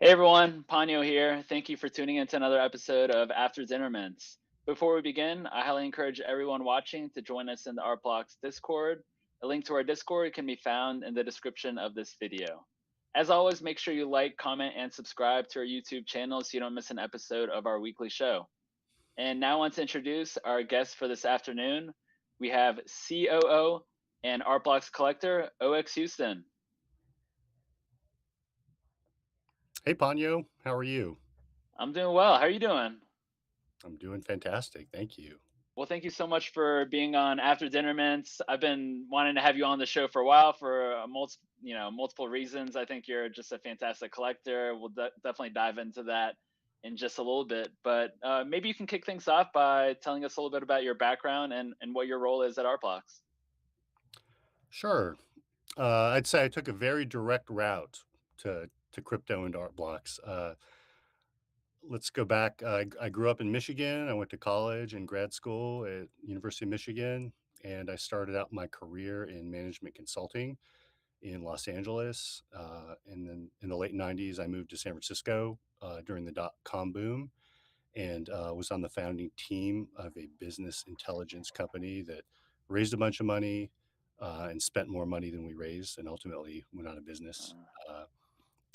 Hey everyone, Ponyo here. Thank you for tuning in to another episode of After Dinner Mints. Before we begin, I highly encourage everyone watching to join us in the Art Blocks Discord. A link to our Discord can be found in the description of this video. As always, make sure you like, comment, and subscribe to our YouTube channel so you don't miss an episode of our weekly show. And now I want to introduce our guest for this afternoon. We have COO and Art Blocks collector, 0xHouston. Hey Ponyo, how are you? I'm doing well. How are you doing? I'm doing fantastic, thank you. Well, thank you so much for being on After Dinner Mints. I've been wanting to have you on the show for a while for multiple reasons. I think you're just a fantastic collector. We'll definitely dive into that in just a little bit. But maybe you can kick things off by telling us a little bit about your background and what your role is at Artblocks. Sure. I'd say I took a very direct route to crypto and art blocks. Let's go back. I grew up in Michigan. I went to college and grad school at University of Michigan, and I started out my career in management consulting in Los Angeles. And then in the late '90s, I moved to San Francisco during the dot-com boom, and was on the founding team of a business intelligence company that raised a bunch of money and spent more money than we raised, and ultimately went out of business. Uh,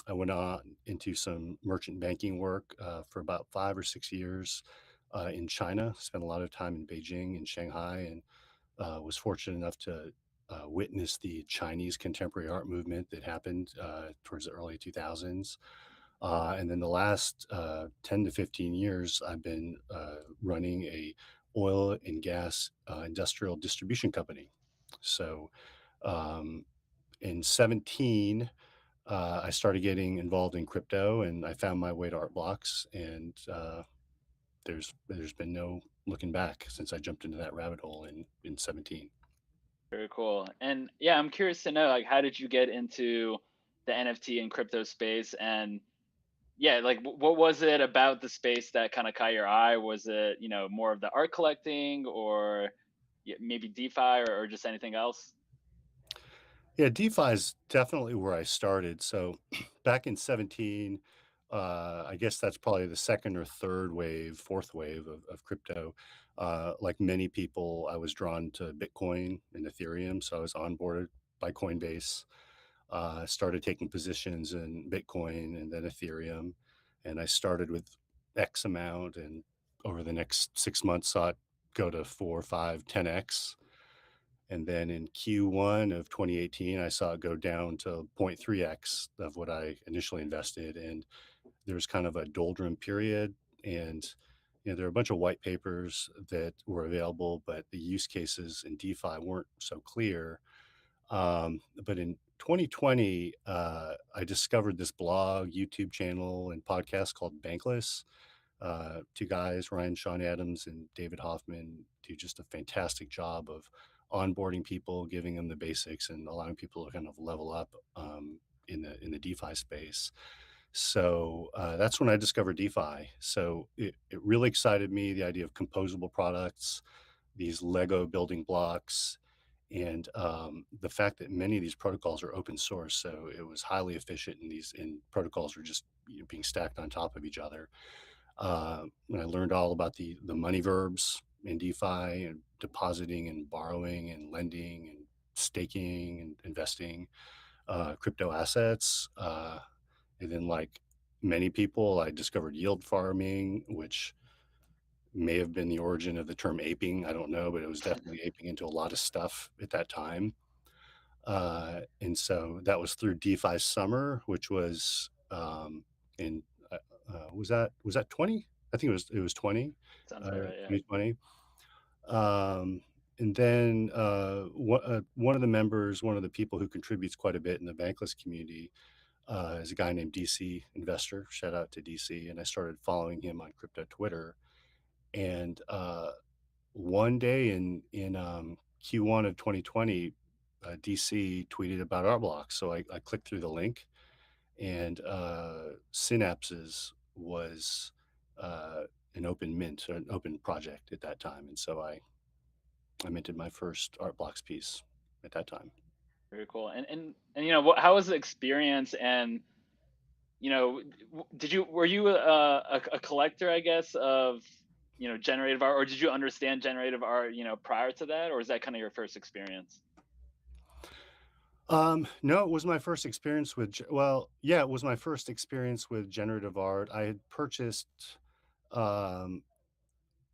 Uh, I went on into some merchant banking work for about 5 or 6 years in China. Spent a lot of time in Beijing and Shanghai, and was fortunate enough to witness the Chinese contemporary art movement that happened towards the early 2000s. And then the last 10 to 15 years, I've been running a oil and gas industrial distribution company. So um, in 17, I started getting involved in crypto, and I found my way to Art Blocks, and there's been no looking back since I jumped into that rabbit hole in 17. Very cool. And yeah, I'm curious to know, like, how did you get into the NFT and crypto space? And yeah, like what was it about the space that kind of caught your eye? Was it, more of the art collecting or maybe DeFi or just anything else? Yeah, DeFi is definitely where I started. So back in 17, I guess that's probably the second or third wave, fourth wave of crypto. Like many people, I was drawn to Bitcoin and Ethereum. So I was onboarded by Coinbase, started taking positions in Bitcoin and then Ethereum. And I started with X amount, and over the next 6 months saw it go to 4, 5, 10x. And then in Q1 of 2018, I saw it go down to 0.3x of what I initially invested. And there was kind of a doldrum period. And there are a bunch of white papers that were available, but the use cases in DeFi weren't so clear. But in 2020, I discovered this blog, YouTube channel, and podcast called Bankless. Two guys, Ryan Sean Adams and David Hoffman, do just a fantastic job of onboarding people, giving them the basics, and allowing people to kind of level up in the DeFi space. So that's when I discovered DeFi. So it really excited me, the idea of composable products, these Lego building blocks, and the fact that many of these protocols are open source. So it was highly efficient, and these and protocols are just being stacked on top of each other. And I learned all about the money verbs in DeFi, and depositing and borrowing and lending and staking and investing crypto assets. And then, like many people, I discovered yield farming, which may have been the origin of the term aping. I don't know, but it was definitely aping into a lot of stuff at that time. And so that was through DeFi Summer, which was in was that 20? I think it was 20, Sounds about right. Yeah. 2020. Um, and then one of the members, one of the people who contributes quite a bit in the Bankless community, is a guy named DC Investor. Shout out to DC. And I started following him on crypto Twitter. And one day in Q1 of 2020, DC tweeted about our block. So I clicked through the link, and Synapses was an open mint, or an open project at that time. And so I minted my first art blocks piece at that time. Very cool. And how was the experience? And did you were you a collector, I guess, of generative art, or did you understand generative art prior to that, or is that kind of your first experience? No, it was my first experience with well, yeah, it was my first experience with generative art. I had purchased, um,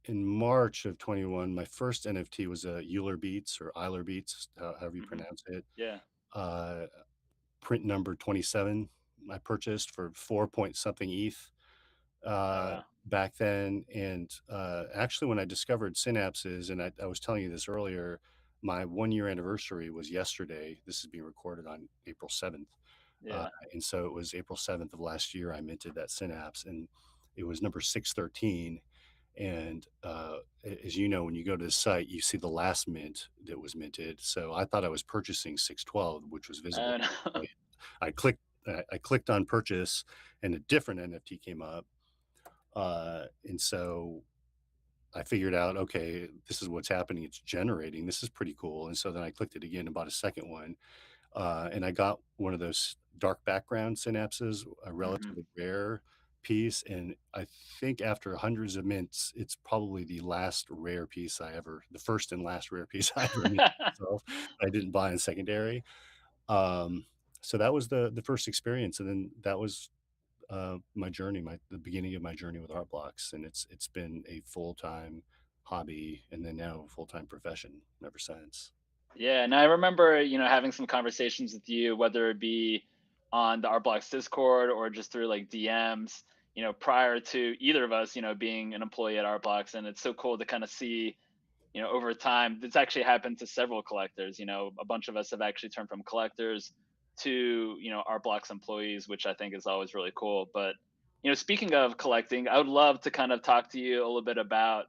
in March of 21, my first NFT was a Euler Beats or Euler Beats, however you Hmm. pronounce it. Yeah. Uh, Print number 27, I purchased for 4 point something ETH, Oh uh, wow. back then, and, actually, when I discovered Synapses, and I was telling you this earlier, my one-year anniversary was yesterday. This is being recorded on April 7th, uh, Yeah. and so it was April 7th of last year I minted that Synapse, and it was number 613, and, as you know, when you go to the site, you see the last mint that was minted, so I thought I was purchasing 612, which was visible. Oh no. I I clicked I clicked on purchase, and a different NFT came up, and so I figured out, okay, this is what's happening. It's generating. This is pretty cool. And so then I clicked it again and bought a second one. And I got one of those dark background synapses, a Hmm. relatively rare piece. And I think after hundreds of mints, it's probably the first and last rare piece I ever minted myself. I didn't buy in secondary. Um, so that was the first experience. And then that was my journey, the beginning of my journey with art blocks, and it's been a full-time hobby and then now a full-time profession ever since. Yeah, and I remember, having some conversations with you, whether it be on the Art Blocks Discord or just through like DMs, prior to either of us, being an employee at Art Blocks. And it's so cool to kind of see, over time, this actually happened to several collectors. A bunch of us have actually turned from collectors to, Art Blocks employees, which I think is always really cool. But, speaking of collecting, I would love to kind of talk to you a little bit about,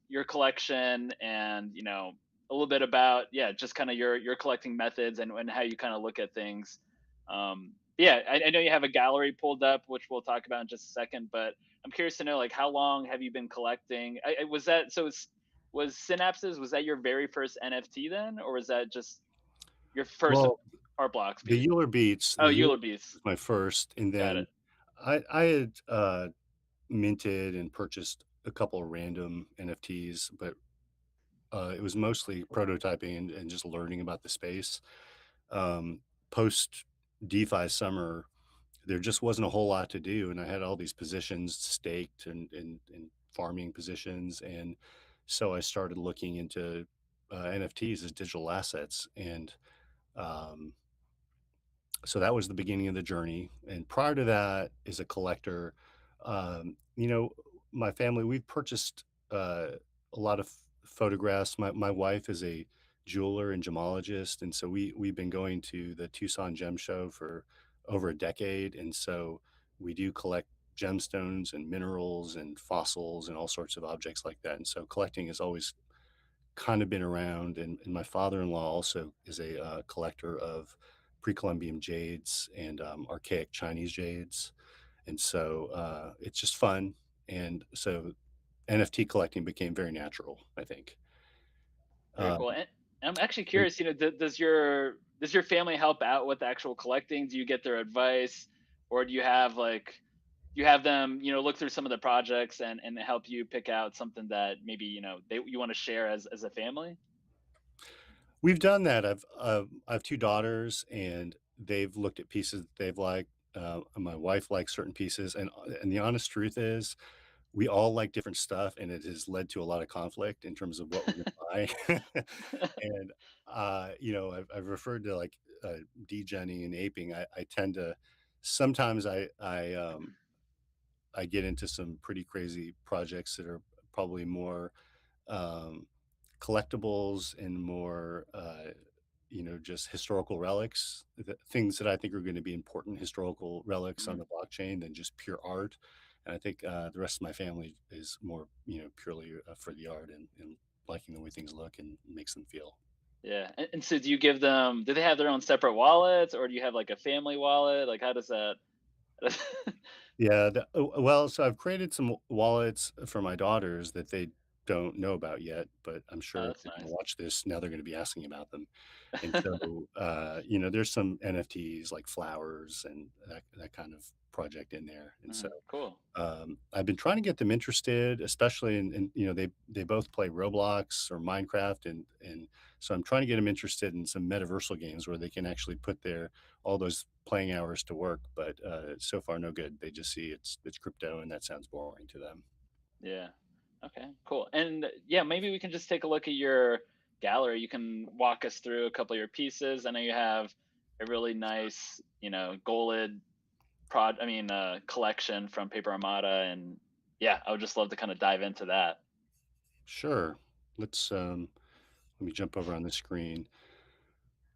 your collection and, a little bit about, yeah, just kind of your collecting methods and how you kind of look at things. Yeah, I know you have a gallery pulled up, which we'll talk about in just a second, but I'm curious to know, like, how long have you been collecting? Was that so? Was Synapses, was that your very first NFT then, or was that just your first Well, art blocks the piece? Euler Beats Oh, the Euler Euler Beats Beats. was my first, and Got then it. I had, minted and purchased a couple of random NFTs, but, it was mostly prototyping and just learning about the space. Post DeFi summer, there just wasn't a whole lot to do, and I had all these positions staked and farming positions, and so I started looking into, NFTs as digital assets, and, um, so that was the beginning of the journey, and prior to that, as a collector, you know, my family, we've purchased, a lot of photographs. My wife is a jeweler and gemologist, and so we've been going to the Tucson Gem Show for over a decade, and so we do collect gemstones and minerals and fossils and all sorts of objects like that, and so collecting has always kind of been around, and my father-in-law also is a, collector of pre-Columbian jades and, archaic Chinese jades, and so, it's just fun, and so NFT collecting became very natural, I think. Very Uh, cool. And I'm actually there curious, does your family help out with the actual collecting? Do you get their advice, or do you have them, look through some of the projects and help you pick out something that maybe, you want to share as a family? we've done that. I have 2 daughters, and they've looked at pieces that they've liked. My wife likes certain pieces, and the honest truth is we all like different stuff, and it has led to a lot of conflict in terms of what we're gonna buy. And, I've referred to, like, degenning and aping. I tend to sometimes I get into some pretty crazy projects that are probably more, um, collectibles and more, just historical relics, things that I think are gonna be important historical relics on Mhm. the blockchain than just pure art, and I think, the rest of my family is more, purely, for the art and liking the way things look and makes them feel. Yeah. And so do they have their own separate wallets, or do you have like a family wallet? Like, how does that? Yeah, well, so I've created some wallets for my daughters that they don't know about yet, but I'm Oh, sure if that's they're gonna nice. watch this, now they're gonna be asking about them. And so, there's some NFTs like flowers and that kind of project in there. And so, Cool. I've been trying to get them interested, especially they both play Roblox or Minecraft, and so I'm trying to get them interested in some metaversal games where they can actually put their all those playing hours to work. But so far, no good. They just see it's crypto, and that sounds boring to them. Yeah. Okay, cool. And yeah, maybe we can just take a look at your gallery. You can walk us through a couple of your pieces. I know you have a really nice, gold collection from Paper Armada, and yeah, I would just love to kind of dive into that. Sure. Let's let me jump over on the screen.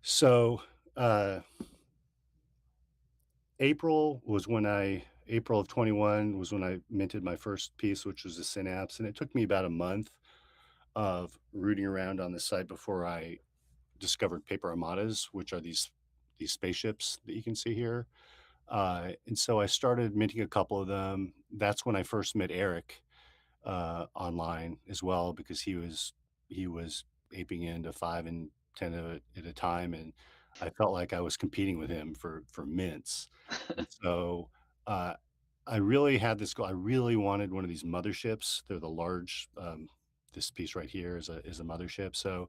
So uh, April of 21 was when I minted my first piece, which was a Synapse, and it took me about a month of rooting around on the site before I discovered Paper Armadas, which are these spaceships that you can see here. And so I started minting a couple of them. That's when I first met Eric online as well, because he was aping into 5 and 10 at a time, and I felt like I was competing with him for mints. And so, uh, I really had this goal. I really wanted one of these motherships. They're the large, this piece right here is a mothership. So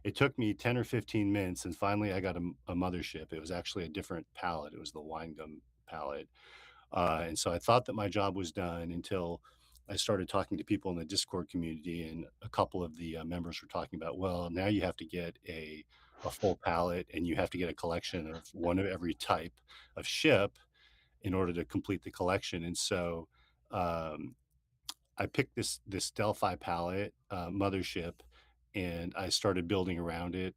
it took me 10 or 15 minutes, and finally I got a mothership. It was actually a different palette. It was the wine gum palette. And so I thought that my job was done until I started talking to people in the Discord community, and a couple of the members were talking about, well, now you have to get a full palette, and you have to get a collection of one of every type of ship in order to complete the collection. And so um, I picked this Delphi palette mothership, and I started building around it.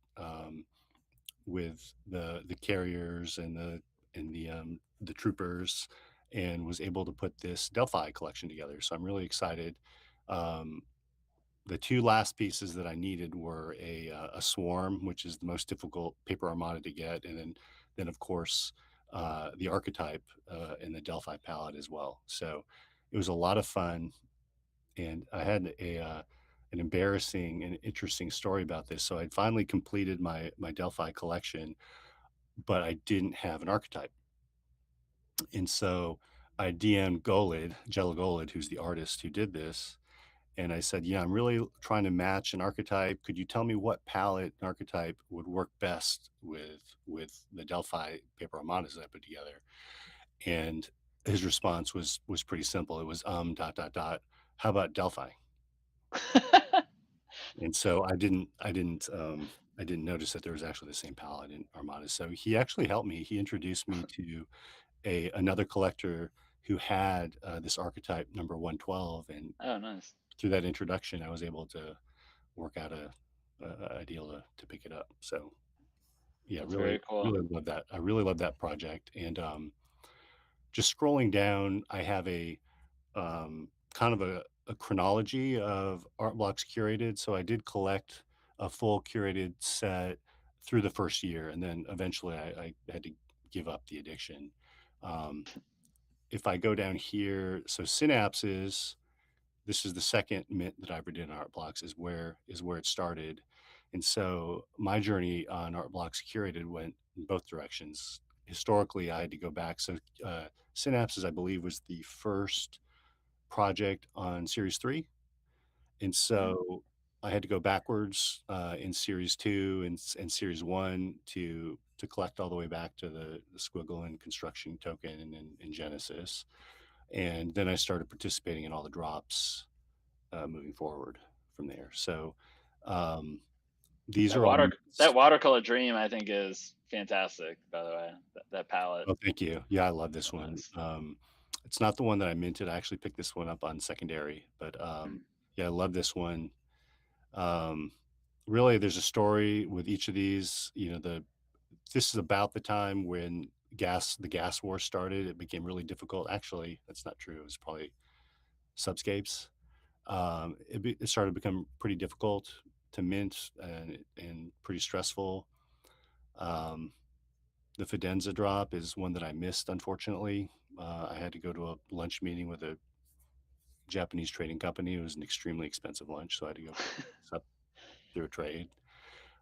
With the carriers and the troopers, and was able to put this Delphi collection together. So I'm really excited. Um, the 2 last pieces that I needed were a swarm, which is the most difficult Paper Armada to get, and then of course, the archetype, in the Delphi palette as well. So it was a lot of fun, and I had an embarrassing and interesting story about this. So I'd finally completed my Delphi collection, but I didn't have an archetype. And so I DM'd Jello Golid, who's the artist who did this. And I said, yeah, I'm really trying to match an archetype. Could you tell me what palette and archetype would work best with the Delphi paper armadas that I put together? And his response was pretty simple. It was dot dot dot. How about Delphi? And so I didn't notice that there was actually the same palette in Armada. So he actually helped me. He introduced me to a another collector who had, this archetype number 112, and Oh, nice. through that introduction, I was able to work out a deal to pick it up. So, yeah, That's very cool. really love that. I really love that project, and, just scrolling down, I have kind of a chronology of art blocks curated. So I did collect a full curated set through the first year, and then eventually I had to give up the addiction. Um, if I go down here, so Synapses, this is the second mint that I ever did in art blocks, is where it started. And so my journey on art blocks curated went in both directions. Historically, I had to go back. So Synapses, I believe, was the first project on series 3, and Mhm. so I had to go backwards, in series 2 and series 1 to collect all the way back to the squiggle and construction token in Genesis, and then I started participating in all the drops, moving forward from there. So, um, these That are all water that mints. watercolor dream, I think, is fantastic, by the way. That palette. Oh, thank you. Yeah, I love this So one. nice. It's not the one that I minted. I actually picked this one up on secondary, but, Mm. yeah, I love this one. Um, really, there's a story with each of these. This is about the time when the gas war started. It became really difficult. Actually, that's not true. It was probably subscapes. It started to become pretty difficult to mint and pretty stressful. Um, the Fidenza drop is one that I missed, unfortunately. I had to go to a lunch meeting with a Japanese trading company. It was an extremely expensive lunch, so I had to go pick this up through a trade.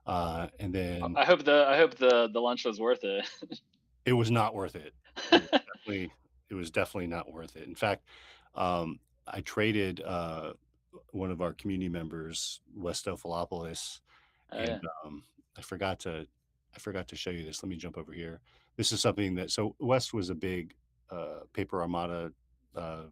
And then I hope the lunch was worth it. it was not worth it. It was definitely not worth it. In fact, I traded, one of our community members, Westophilopoulos, Oh and, yeah. I forgot to show you this. Let me jump over here. This is something that so West was a big, paper armada, uh,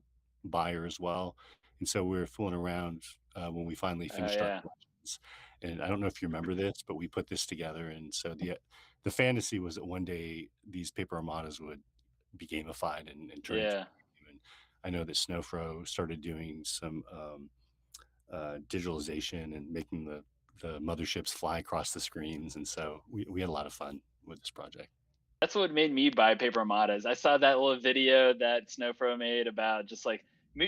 buyer as well, and so we were fooling around, when we finally Oh finished our yeah. collections, and I don't know if you remember this, but we put this together, and so the fantasy was that one day these paper armadas would be gamified and turn into Yeah. and I know that Snowfro started doing some, digitalization and making the motherships fly across the screens, and so we had a lot of fun with this project. That's what made me buy paper Armadas. I saw that little video that Snowfro made about just like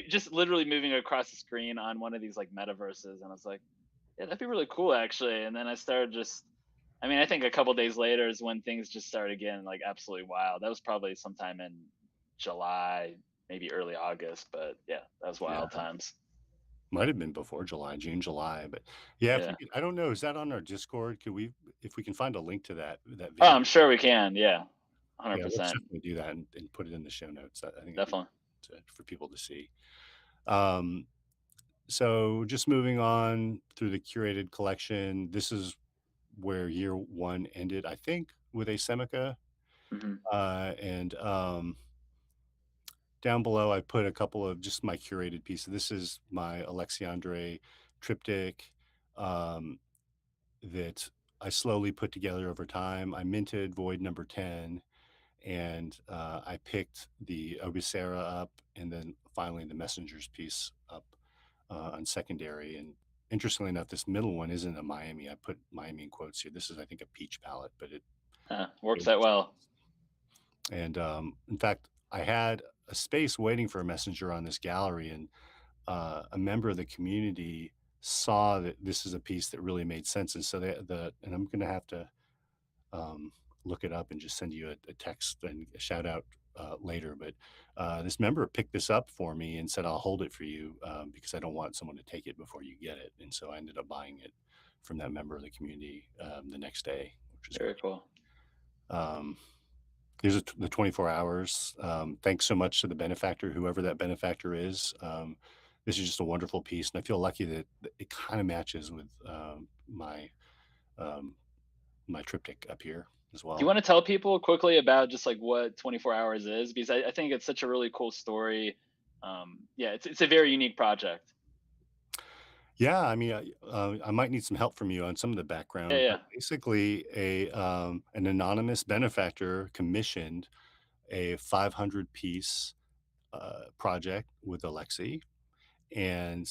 just literally moving across the screen on one of these like metaverses, and I was like, yeah, that'd be really cool actually. And then I started just, I mean, I think a couple days later is when things just started getting like absolutely wild. That was probably sometime in July, maybe early August, but yeah, that was Yeah, wild times. might have been before July, June, July, but yeah, if we Yeah. could I don't know, is that on our Discord? Could we if we can find a link to that Oh, video? I'm sure we can. Yeah, hundred Yeah, let's percent, definitely do that and put it in the show notes. I think it'd be definitely. for people to see. Um, so just moving on through the curated collection, this is where year 1 ended, I think, with Asemica, Hmm. and, down below, I put a couple of just my curated pieces. This is my Alexandre triptych, um, that I slowly put together over time. I minted void number 10, and, I picked the Obisera up, and then finally the Messengers piece up, on secondary, and interestingly enough, this middle one isn't a Miami. I put Miami in quotes here. This is, I think, a peach palette, but Works it out well. and, in fact, I had a space waiting for a messenger on this gallery, and, a member of the community saw that this is a piece that really made sense, and so and I'm gonna have to, um, look it up and just send you a text and a shout out, later, but, this member picked this up for me and said, "I'll hold it for you, because I don't want someone to take it before you get it," and so I ended up buying it from that member of the community, the next day, which is Very great. cool. Um Here's the 24 hours. Thanks so much to the benefactor, whoever that benefactor is. This is just a wonderful piece, and I feel lucky that it kind of matches with um, my triptych up here as Do you well. want to tell people quickly about just like what 24 hours is? Because I think it's such a really cool story. Yeah, it's a very unique project. Yeah, I mean, I might need some help from you on some of the Yeah, background, but yeah. basically, an anonymous benefactor commissioned a 500 piece project with Alexi, and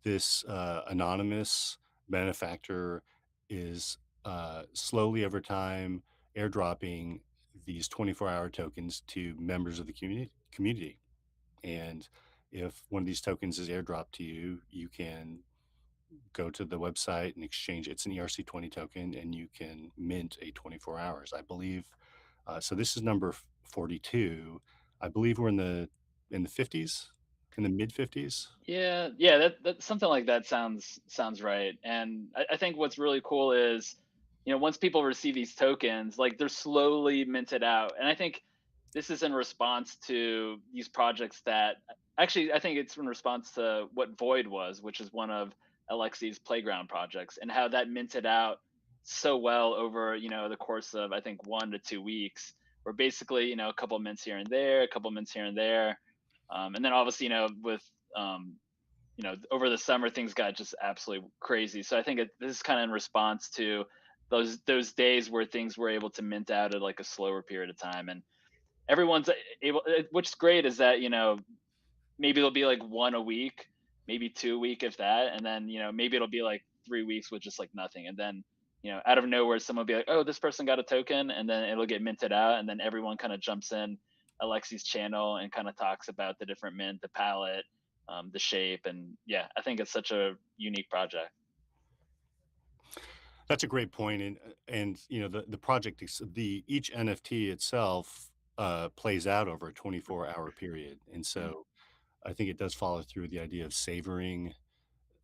this anonymous benefactor is slowly over time airdropping these 24-hour tokens to members of the community. And if one of these tokens is airdropped to you, you can go to the website and exchange. It's an ERC20 token, and you can mint a 24 hours. I believe. So this is number 42. I believe we're in the 50s, in the mid 50s. Yeah, yeah, that something like that sounds right. And I think what's really cool is, once people receive these tokens, like they're slowly minted out. And I think this is in response to these projects that actually I think it's in response to what Void was, which is one of Alexi's playground projects, and how that minted out so well over, the course of I think 1 to 2 weeks, where basically, a couple mints here and there, a couple mints here and there. And then obviously, with um, over the summer things got just absolutely crazy. So I think this is kind of in response to those days where things were able to mint out at like a slower period of time, and everyone's able. What's great is that maybe it'll be like one a week, maybe 2 a week if that, and then maybe it'll be like 3 weeks with just like nothing, and then out of nowhere someone will be like, oh, this person got a token, and then it'll get minted out, and then everyone kind of jumps in Alexi's channel and kind of talks about the different mint, the palette, the shape, and yeah, I think it's such a unique project. That's a great point, and the project the each NFT itself plays out over a 24-hour period, and Mm. so I think it does follow through with the idea of savoring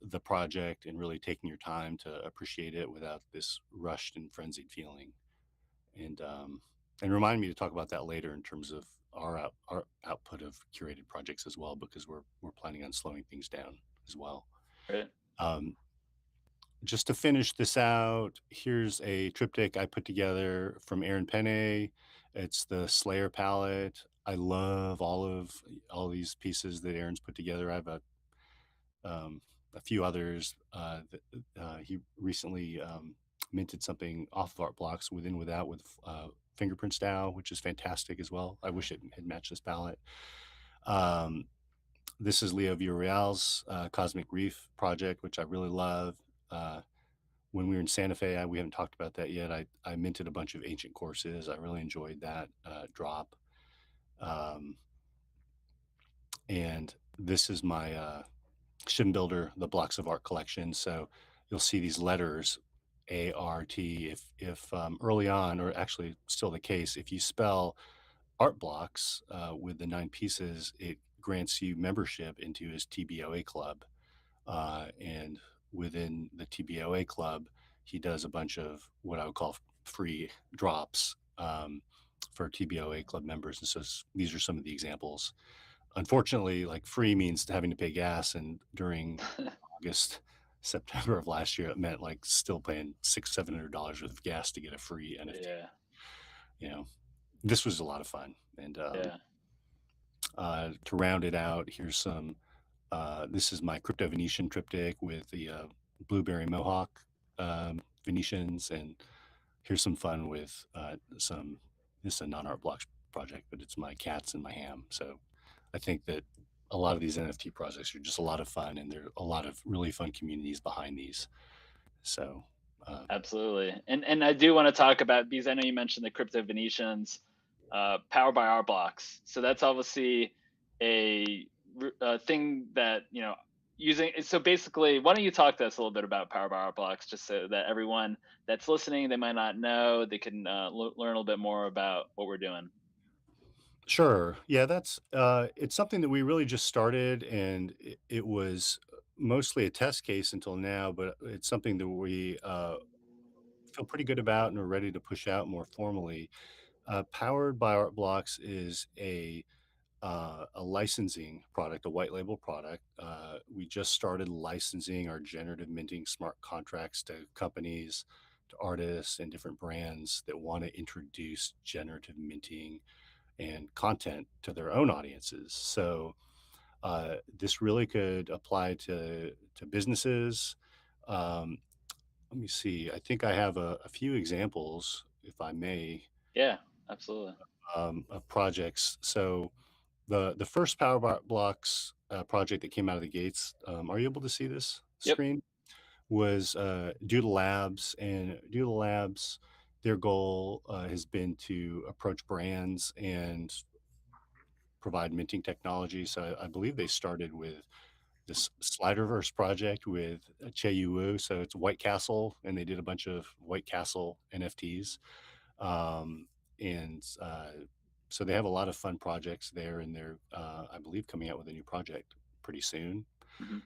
the project and really taking your time to appreciate it without this rushed and frenzied feeling. And remind me to talk about that later in terms of our output of curated projects as well, because we're planning on slowing things down as well. Right. Um, just to finish this out, here's a triptych I put together from Aaron Penne. It's the Slayer palette. I love all these pieces that Aaron's put together. I have um, a few others. He recently minted something off of Art Blocks within without with fingerprint style, which is fantastic as well. I wish it had matched this palette. Um, this is Leo Villarreal's Cosmic Reef project, which I really love. When we were in Santa Fe, we haven't talked about that yet. I minted a bunch of ancient courses. I really enjoyed that drop. Um, and this is my Shim Builder, the Blocks of Art collection. So you'll see these letters, ART. If early on, or actually still the case, if you spell Art Blocks with the 9 pieces, it grants you membership into his TBOA club. And within the TBOA club, he does a bunch of what I would call free drops for TBOA club members. And so these are some of the examples. Unfortunately, like free means having to pay gas, and during August, September of last year, it meant like still paying $600-700 worth of gas to get a free NFT. Yeah. You know, this was a lot of fun. And Yeah. to round it out, here's some. This is my Crypto Venetian triptych with the Blueberry Mohawk Venetians, and here's some fun with some. This is a non-art blocks project, but it's my cats and my ham. So I think that a lot of these NFT projects are just a lot of fun, and there are a lot of really fun communities behind these. So Absolutely. And I do want to talk about, because I know you mentioned the Crypto Venetians, powered by our blocks. So that's obviously a thing that, using. So basically, why don't you talk to us a little bit about powered by our blocks, just so that everyone that's listening, they might not know, they can learn a little bit more about what we're doing. sure, yeah, that's it's something that we really just started, and it was mostly a test case until now, but it's something that we feel pretty good about and are ready to push out more formally. Powered by Art Blocks is a licensing product, a white label product. We just started licensing our generative minting smart contracts to companies, to artists, and different brands that want to introduce generative minting and content to their own audiences. So this really could apply to businesses. Um, Let me see. I think I have a few examples, if I may, Yeah, absolutely. of projects. So the first Blocks project that came out of the gates, are you able to see this Yep. screen? Was Doodle Labs, and Doodle Labs, their goal has been to approach brands and provide minting technology. So I believe they started with this Sliderverse project with Che Yu. So it's White Castle, and they did a bunch of White Castle NFTs. Um, and so they have a lot of fun projects there, and they're, I believe, coming out with a new project pretty soon. Hmm.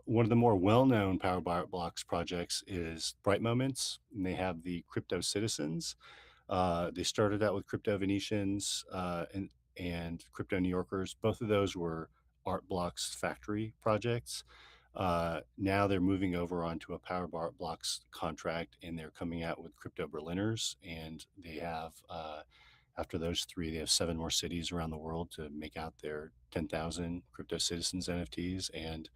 One of the more well-known Power by Art Blocks projects is Bright Moments, and they have the Crypto Citizens. They started out with Crypto Venetians and Crypto New Yorkers. Both of those were Art Blocks factory projects. Now they're moving over onto a Power by Art Blocks contract, and they're coming out with Crypto Berliners. And they have, after those 3, they have 7 more cities around the world to make out their 10,000 Crypto Citizens NFTs. And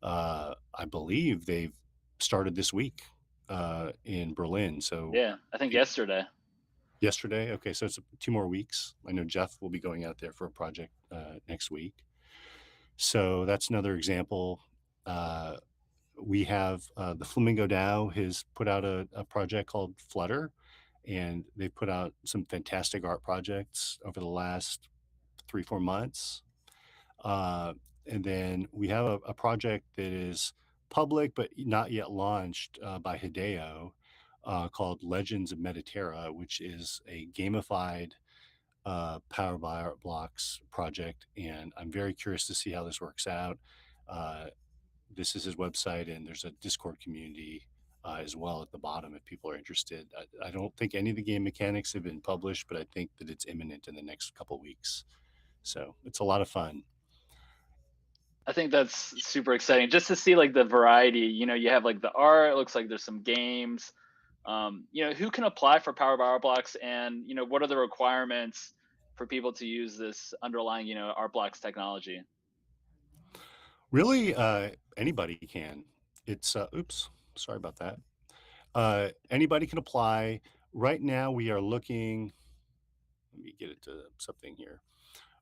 I believe they've started this week in Berlin. So Yeah, I think yesterday. yesterday. Okay, so it's 2 more weeks. I know Jeff will be going out there for a project next week. So that's another example. Uh, we have the Flamingo DAO has put out a project called Flutter, and they've put out some fantastic art projects over the last 3-4 months. Uh, and then we have a project that is public but not yet launched by Hideo called Legends of Mediterra, which is a gamified Power by Art Blocks project, and I'm very curious to see how this works out. Uh, this is his website, and there's a Discord community as well at the bottom if people are interested. I don't think any of the game mechanics have been published, but I think that it's imminent in the next couple weeks. So it's a lot of fun. I think that's super exciting just to see like the variety. You have like the art. It looks like there's some games. Who can apply for Power Bar Blocks, and what are the requirements for people to use this underlying Art Blocks technology? Really, anybody can. It's oops, sorry about that. Anybody can apply. Right now, we are looking. Let me get it to something here.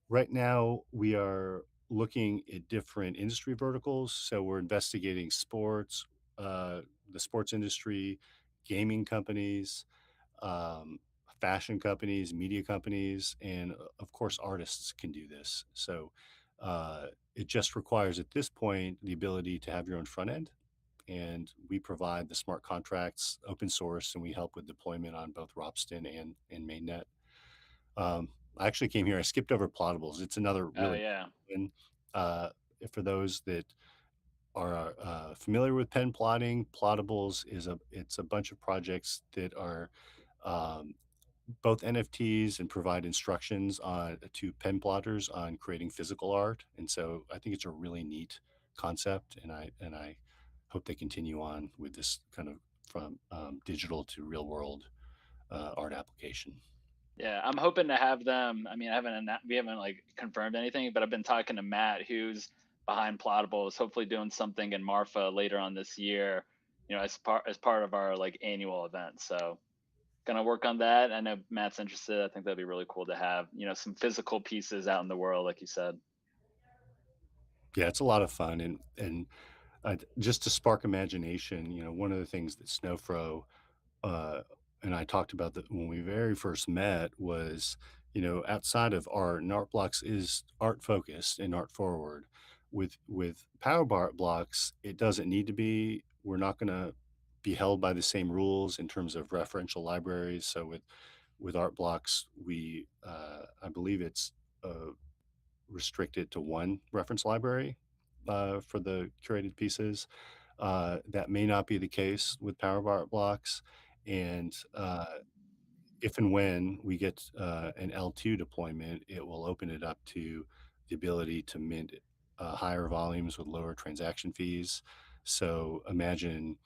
Right now, we are looking at different industry verticals. So we're investigating sports, the sports industry, gaming companies, um, fashion companies, media companies, and of course, artists can do this. So it just requires at this point the ability to have your own front end. And we provide the smart contracts open source, and we help with deployment on both Ropsten and mainnet. I actually came here. I skipped over plottables. It's another Oh really yeah. one. Uh, for those that are familiar with pen plotting, plottables is it's a bunch of projects that are um, both NFTs and provide instructions on to pen plotters on creating physical art. And so I think it's a really neat concept, and I hope they continue on with this kind of from digital to real world art application. Yeah, I'm hoping to have them. I mean, we haven't like confirmed anything, but I've been talking to Matt, who's behind Plottables, hopefully doing something in Marfa later on this year, as part of our like annual event. So gonna work on that. I know Matt's interested. I think that'd be really cool to have, some physical pieces out in the world, like you said. Yeah, it's a lot of fun, and just to spark imagination. One of the things that Snowfro uh, and I talked about that when we very first met was, outside of art, and art blocks is art focused and art forward. With power bar blocks, it doesn't need to be. We're not going to be held by the same rules in terms of referential libraries. So with art blocks, we I believe it's restricted to one reference library for the curated pieces. That may not be the case with power bar blocks, and if and when we get an L2 deployment, it will open it up to the ability to mint higher volumes with lower transaction fees. So imagine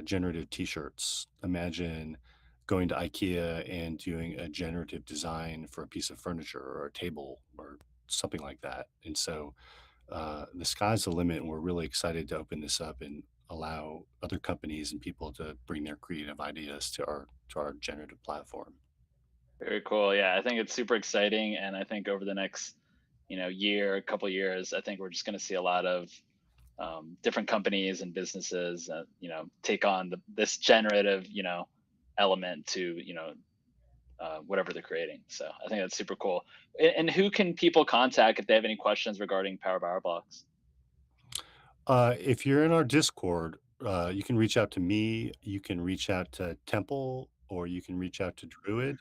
generative T-shirts. Imagine going to IKEA and doing a generative design for a piece of furniture or a table or something like that. And so the sky's the limit, and we're really excited to open this up and allow other companies and people to bring their creative ideas to our generative platform. Very cool. Yeah, I think it's super exciting, and I think over the next, year, a couple years, I think we're just going to see a lot of different companies and businesses, take on this generative, element to, whatever they're creating. So I think that's super cool. And who can people contact if they have any questions regarding Power Bar Blocks? If you're in our Discord, you can reach out to me. You can reach out to Temple, or you can reach out to Druid.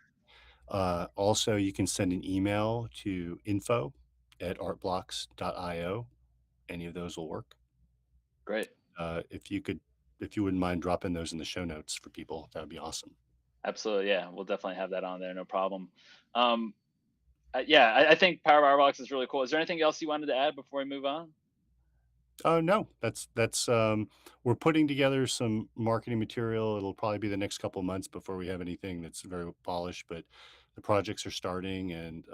Also, you can send an email to info@artblocks.io. Any of those will work. Great. If you could, if you wouldn't mind dropping those in the show notes for people, that would be awesome. Absolutely. Yeah, we'll definitely have that on there. No problem. Um, yeah, I think Power Bar Blocks is really cool. Is there anything else you wanted to add before we move on? Oh, no, we're putting together some marketing material. It'll probably be the next couple months before we have anything that's very polished, but the projects are starting, and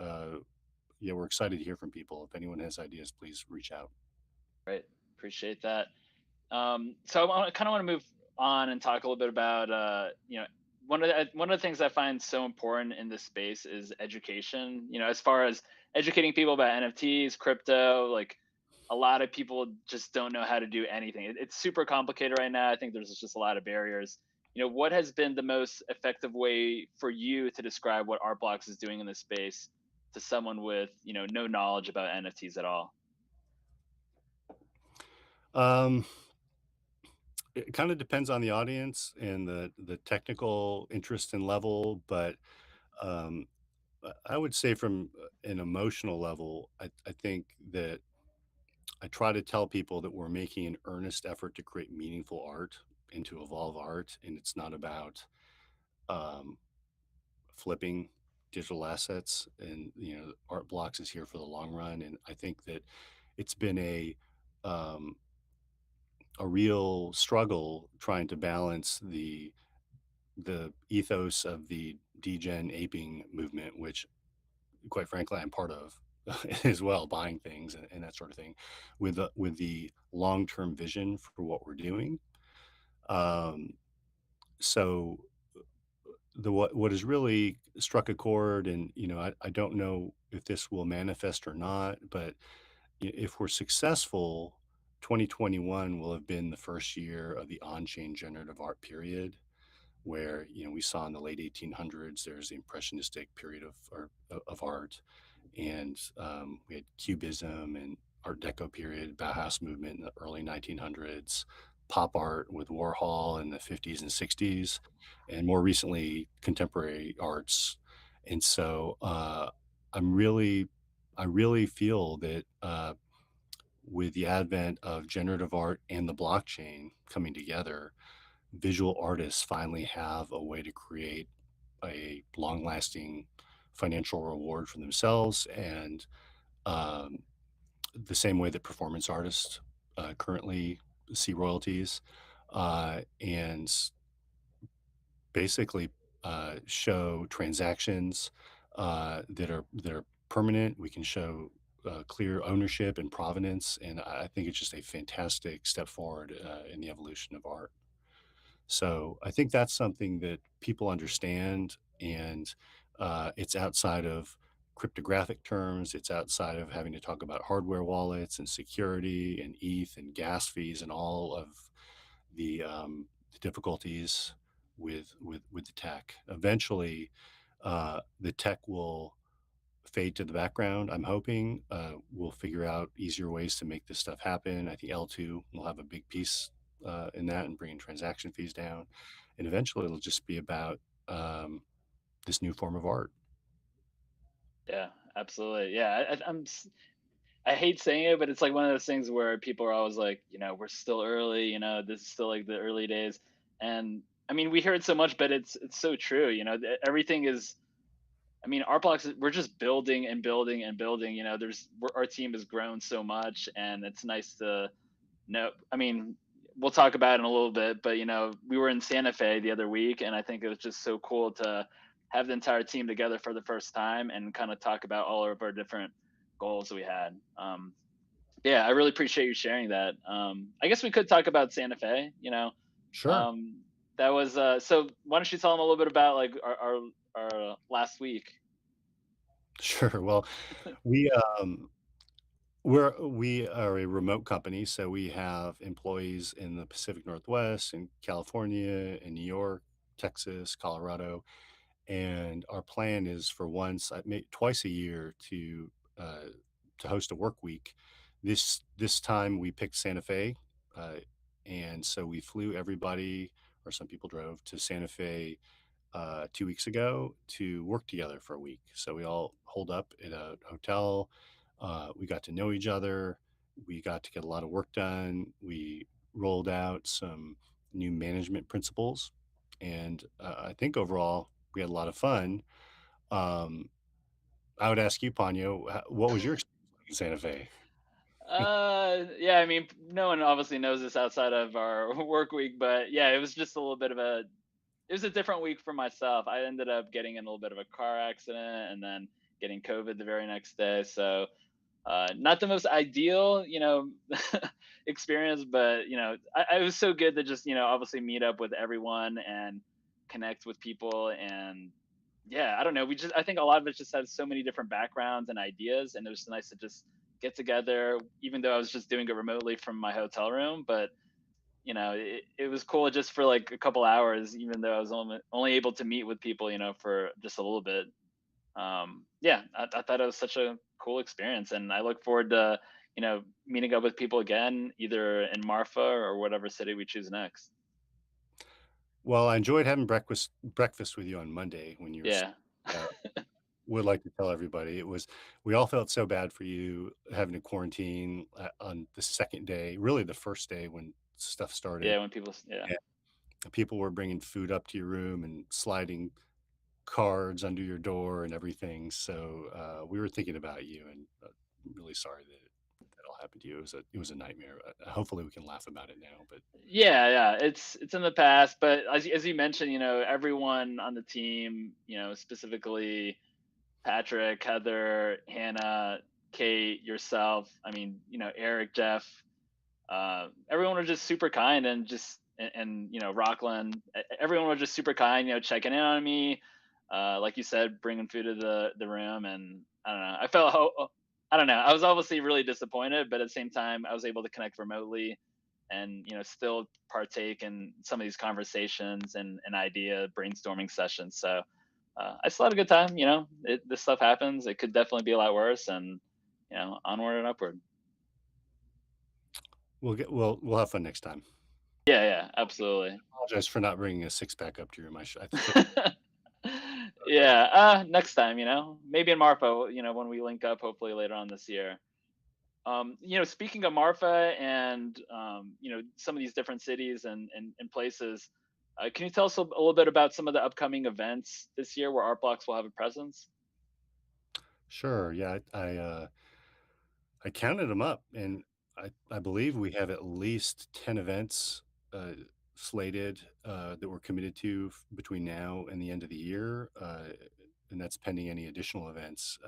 yeah, we're excited to hear from people. If anyone has ideas, please reach out. Great. Appreciate that. So I kind of want to move on and talk a little bit about, one of the things I find so important in this space is education. As far as educating people about NFTs, crypto, like a lot of people just don't know how to do anything. It's super complicated right now. I think there's just a lot of barriers. What has been the most effective way for you to describe what Artblocks is doing in this space to someone with no knowledge about NFTs at all? Um, it kind of depends on the audience and the technical interest and level, but um, I would say from an emotional level, I think that I try to tell people that we're making an earnest effort to create meaningful art and to evolve art, and it's not about um, flipping digital assets. And art blocks is here for the long run. And I think that it's been um, a real struggle trying to balance the ethos of the degen aping movement, which quite frankly I'm part of as well, buying things and that sort of thing, with the long term vision for what we're doing. Um, so what has really struck a chord, and I don't know if this will manifest or not, but if we're successful, 2021 will have been the first year of the on-chain generative art period, where we saw in the late 1800s there's the impressionistic period of art, and we had cubism and art deco period, Bauhaus movement in the early 1900s, pop art with Warhol in the 50s and 60s, and more recently contemporary arts. And so i'm really I really feel that with the advent of generative art and the blockchain coming together, visual artists finally have a way to create a long lasting financial reward for themselves, and um, the same way that performance artists currently see royalties, and basically show transactions that are permanent. We can show clear ownership and provenance, and I think it's just a fantastic step forward in the evolution of art. So I think that's something that people understand, and it's outside of cryptographic terms. It's outside of having to talk about hardware wallets and security and ETH and gas fees and all of the difficulties with the tech. Eventually, the tech will fade to the background. I'm hoping we'll figure out easier ways to make this stuff happen. I think L2 will have a big piece in that and bringing transaction fees down. And eventually it'll just be about this new form of art. Yeah, absolutely. Yeah, I hate saying it, but it's like one of those things where people are always like, we're still early, this is still like the early days. And I mean, we hear it so much, but it's so true. Everything is. I mean, our blocks, we're just building and building and building. Our team has grown so much, and it's nice to know. I mean, we'll talk about it in a little bit, but we were in Santa Fe the other week, and I think it was just so cool to have the entire team together for the first time and kind of talk about all of our different goals we had. Yeah, I really appreciate you sharing that. I guess we could talk about Santa Fe. Sure. Um, that was so. Why don't you tell them a little bit about like our last week? Sure. Well, we we are a remote company, so we have employees in the Pacific Northwest, in California, in New York, Texas, Colorado, and our plan is for twice a year uh, to host a work week. This time we picked Santa Fe, uh, and so we flew everybody, or some people drove to Santa Fe 2 weeks ago to work together for a week. So we all holed up at a hotel. We got to know each other. We got to get a lot of work done. We rolled out some new management principles. And I think overall we had a lot of fun. Um, I would ask you, Ponyo, what was your experience like in Santa Fe? Yeah, I mean, no one obviously knows this outside of our work week, but yeah, it was just a little bit of it was a different week for myself. I ended up getting in a little bit of a car accident and then getting COVID the very next day. So, not the most ideal, experience, but I was so good to just, obviously meet up with everyone and connect with people. And yeah, I don't know. I think a lot of it just has so many different backgrounds and ideas. And it was nice to just get together, even though I was just doing it remotely from my hotel room. But, it was cool just for like a couple hours, even though I was only able to meet with people, for just a little bit. Yeah, I thought it was such a cool experience, and I look forward to meeting up with people again, either in Marfa or whatever city we choose next. Well, I enjoyed having breakfast with you on Monday when you were sick. Yeah. would like to tell everybody we all felt so bad for you having to quarantine on the second day, really the first day when stuff started. Yeah, when people, yeah. Yeah. People were bringing food up to your room and sliding cards under your door and everything. So we were thinking about you, and really sorry that all happened to you. It was a nightmare. Hopefully, we can laugh about it now. But Yeah, yeah, it's in the past, but as you mentioned, everyone on the team, specifically Patrick, Heather, Hannah, Kate, yourself. I mean, Eric, Jeff, everyone was just super kind, and Rockland, everyone was just super kind, checking in on me, like you said, bringing food to the room. And I don't know, I don't know, I was obviously really disappointed, but at the same time I was able to connect remotely and still partake in some of these conversations and idea brainstorming sessions. So I still had a good time. This stuff happens. It could definitely be a lot worse, and onward and upward. we'll have fun next time. Yeah, yeah, absolutely. Apologize for not bringing a six pack up to your room. I feel Yeah, next time, maybe in Marfa, when we link up, hopefully later on this year. Speaking of Marfa and some of these different cities and places, can you tell us a little bit about some of the upcoming events this year where Art Blocks will have a presence? sure. Yeah, I counted them up, and I believe we have at least 10 events uh, slated that we're committed to between now and the end of the year, and that's pending any additional events.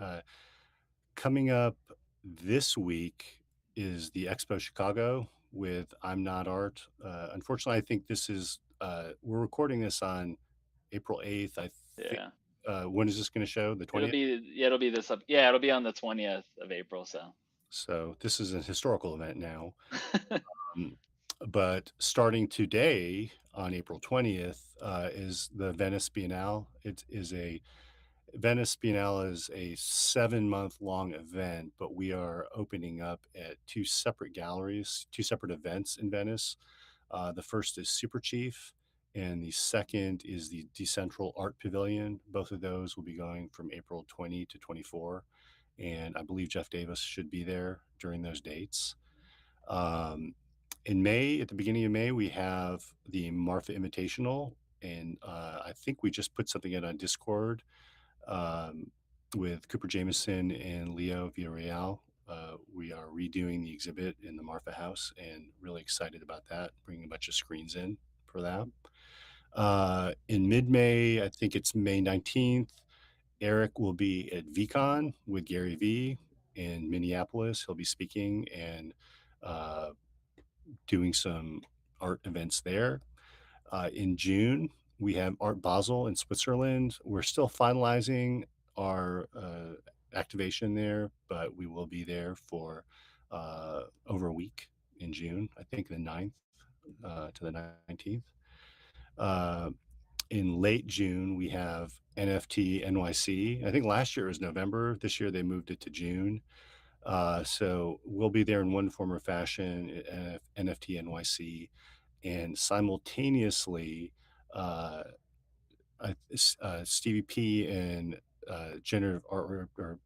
Coming up this week is the Expo Chicago with I'm Not Art. Unfortunately, I think we're recording this on April 8th. I think, Yeah, when is this going to show? The 20th? it'll be this up. Yeah, it'll be on the 20th of April. So. So this is a historical event now. Um, but starting today on April 20th is the Venice Biennale. Venice Biennale is a 7-month long event, but we are opening up at two separate galleries, two separate events in Venice. The first is Super Chief, and the second is the Decentral Art Pavilion. Both of those will be going from April 20 to 24. And I believe Jeff Davis should be there during those dates. Um, in May, at the beginning of May, we have the Marfa Invitational, and I think we just put something in on Discord um, with Cooper Jameson and Leo Villarreal. We are redoing the exhibit in the Marfa House, and really excited about that, bringing a bunch of screens in for that. In mid-May, I think it's May 19th, Eric will be at VCon with Gary V in Minneapolis. He'll be speaking and uh, doing some art events there. In June, we have Art Basel in Switzerland. We're still finalizing our activation there, but we will be there for over a week in June, I think the 9th to the 19th. Uh, in late June, we have NFT NYC. I think last year was November. This year they moved it to June. So we'll be there in one form or fashion at NFT NYC, and simultaneously, uh, Stevie P and Generative Art or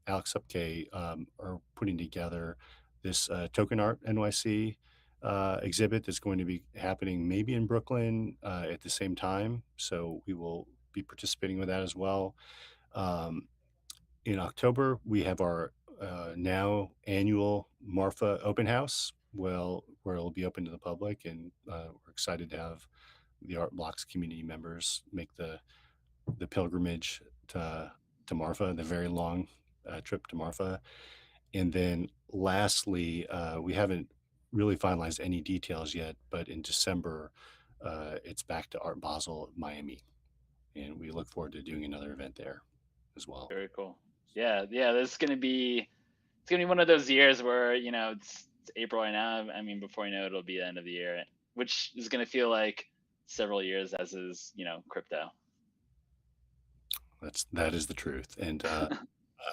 Alex Upke are putting together this Token Art NYC exhibit that's going to be happening maybe in Brooklyn at the same time. So we will be participating with that as well. Um, in October, we have our now annual Marfa open house, well, where it'll be open to the public, and we're excited to have the Art Blocks community members make the pilgrimage to Marfa, the very long trip to Marfa. And then lastly, we haven't really finalized any details yet, but in December, it's back to Art Basel Miami, and we look forward to doing another event there as well. Very cool. Yeah, yeah. This is gonna be It's gonna be one of those years where it's April right now. I mean, before you know it, it'll be the end of the year, which is gonna feel like several years, as is crypto. That is the truth, and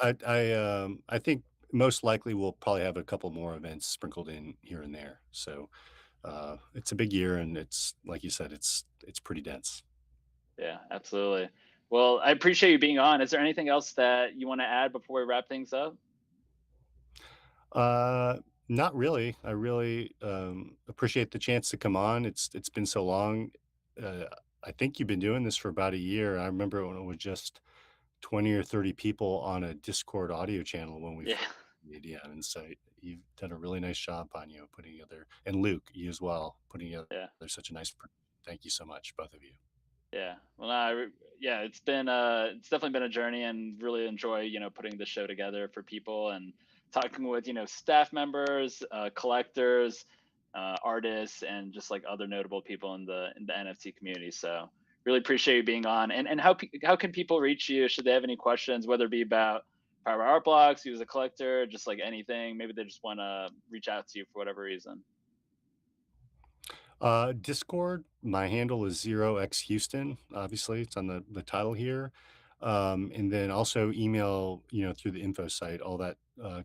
I think most likely we'll probably have a couple more events sprinkled in here and there. So it's a big year, and it's like you said, it's pretty dense. Yeah, absolutely. Well, I appreciate you being on. Is there anything else that you want to add before we wrap things up? Uh, Not really. I really appreciate the chance to come on. It's been so long. Uh, I think you've been doing this for about a year. I remember when it was just 20 or 30 people on a Discord audio channel when we Yeah, first did, yeah, and so you've done a really nice job on, putting together, and Luke, you as well, putting together yeah. such a nice thank you so much, both of you. Yeah. Well, yeah, it's definitely been a journey, and really enjoy putting the show together for people and talking with staff members, collectors, artists, and just like other notable people in the NFT community. So really appreciate you being on. And how can people reach you? Should they have any questions, whether it be about private art blocks, you as a collector, just like anything? Maybe they just want to reach out to you for whatever reason. Discord, my handle is 0xHouston. Obviously, it's on the title here. And then also email, through the info site, all that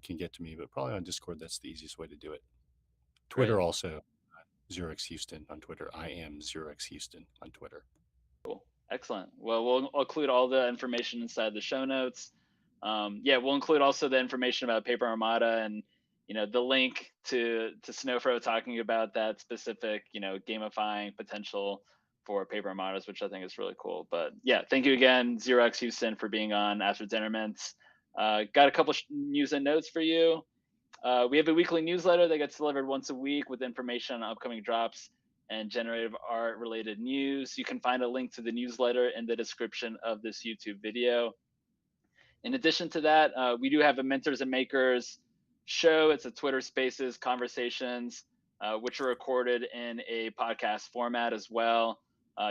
can get to me, but probably on Discord, that's the easiest way to do it. Great. Twitter also, 0xHouston on Twitter. I am 0xHouston on Twitter. Cool. Excellent. Well, we'll include all the information inside the show notes. Yeah, we'll include also the information about Paper Armada, and the link to Snowfro talking about that specific gamifying potential for Paper Armadas, which I think is really cool. But yeah, thank you again, 0xHouston, for being on After Dinner Mints. Got a couple news and notes for you. We have a weekly newsletter that gets delivered once a week with information on upcoming drops and generative art related news. You can find a link to the newsletter in the description of this YouTube video. In addition to that, we do have a Mentors and Makers show. It's a Twitter Spaces conversations, which are recorded in a podcast format as well.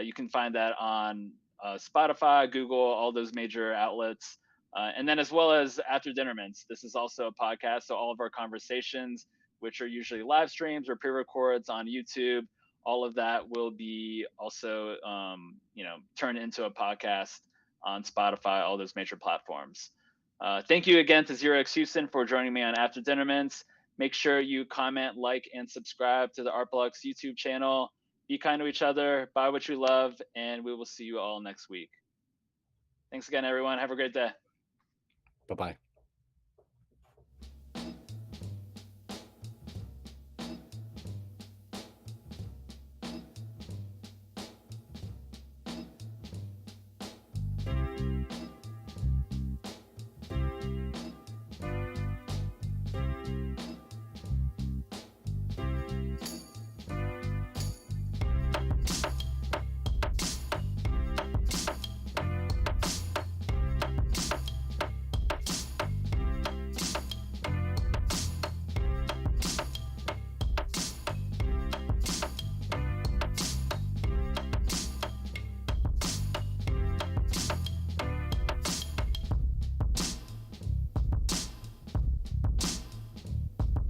You can find that on Spotify, Google, all those major outlets. And then, as well as After Dinner Mints, this is also a podcast. So, all of our conversations, which are usually live streams or pre records on YouTube, all of that will be also, turned into a podcast on Spotify, all those major platforms. Thank you again to 0xHouston for joining me on After Dinner Mints. Make sure you comment, like, and subscribe to the Artblocks YouTube channel. Be kind to each other, buy what you love, and we will see you all next week. Thanks again, everyone. Have a great day. Bye bye.